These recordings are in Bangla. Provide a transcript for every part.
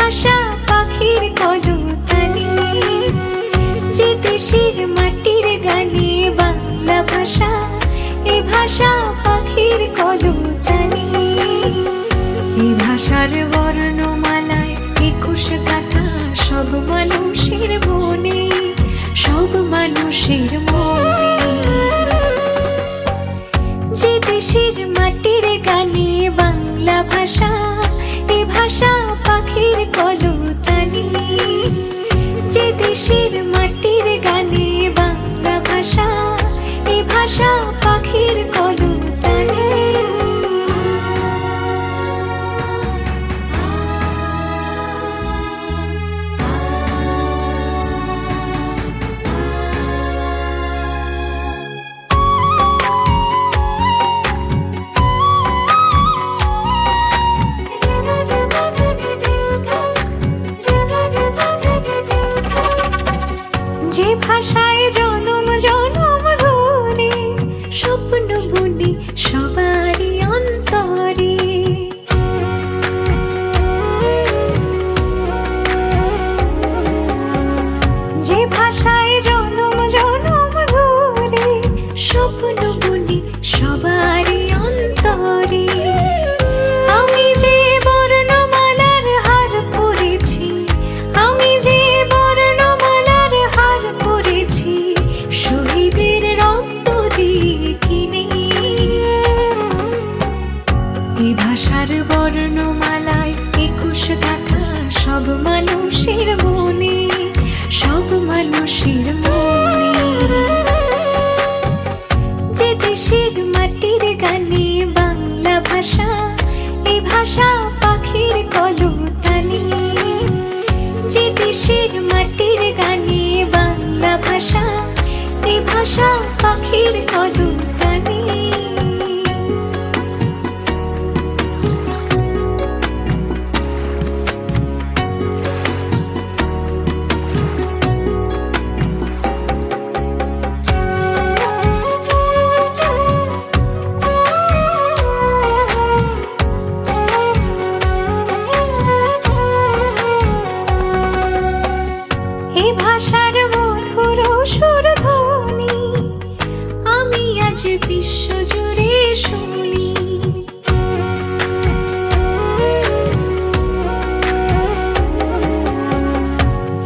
ভাষা পাখির কলতানি, যে দেশের মাটির গানে বাংলা ভাষা, এ ভাষা পাখির কলতানি। এই ভাষার বর্ণমালায় 21 গাথা, সব মানুষের মনে, সব মানুষের মনে। যে দেশের মাটির গানে বাংলা ভাষা, এ ভাষা পাখির কলতানি, যে দেশের মাটির গানে বাংলা ভাষা, এ ভাষা পাখির কলতানি। যে ভাষায় জনম জনম ধরে স্বপ্ন বুনি সবারই অন্তরে, যে ভাষায় জনম জনম ধরে স্বপ্ন বুনি সবারই অন্তরে। আমি যে বর্ণমালার হার পড়েছি, আমি যে বর্ণমালার হার পড়েছি, শহীদের রক্ত দিয়ে কিনে। এই ভাষার বর্ণমালায় 21 গাথা, সব মানুষের মনে, সব মানুষের মনে। যে দেশের মাটির গানে বাংলা ভাষা, এই ভাষা পাখির কলতানি, যে দেশের মাটির গানে বাংলা ভাষা, এই ভাষা পাখির কলতানি। এই ভাষার মধুর সুরধ্বনি আমি আজ বিশ্বজুড়ে শুনি।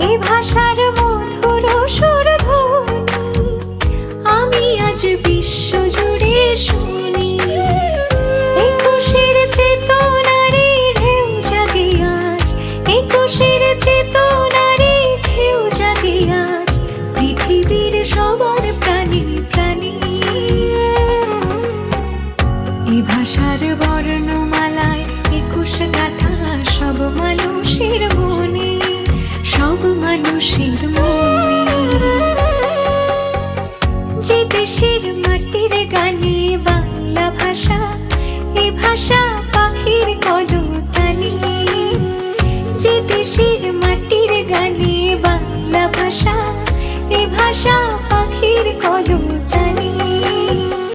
এই ভাষার মধুর সুরধ্বনি আমি আজ বিশ্বজুড়ে শুনি। 21 চেতনারে ঢেউ জাগে আজ, 21 চেতনারে ঢেউ জাগে আজ, পৃথিবীর সবার প্রাণী প্রাণী। এই ভাষার বর্ণমালায় 21 গাথা, সব মানুষের মনে, সব মানুষের মনে। যে দেশের মাটির গানে বাংলা ভাষা, এ ভাষা পাখির কলতানি, যে দেশের মাটির গানে বাংলা ভাষা, এ ভাষা পাখির কলতানি।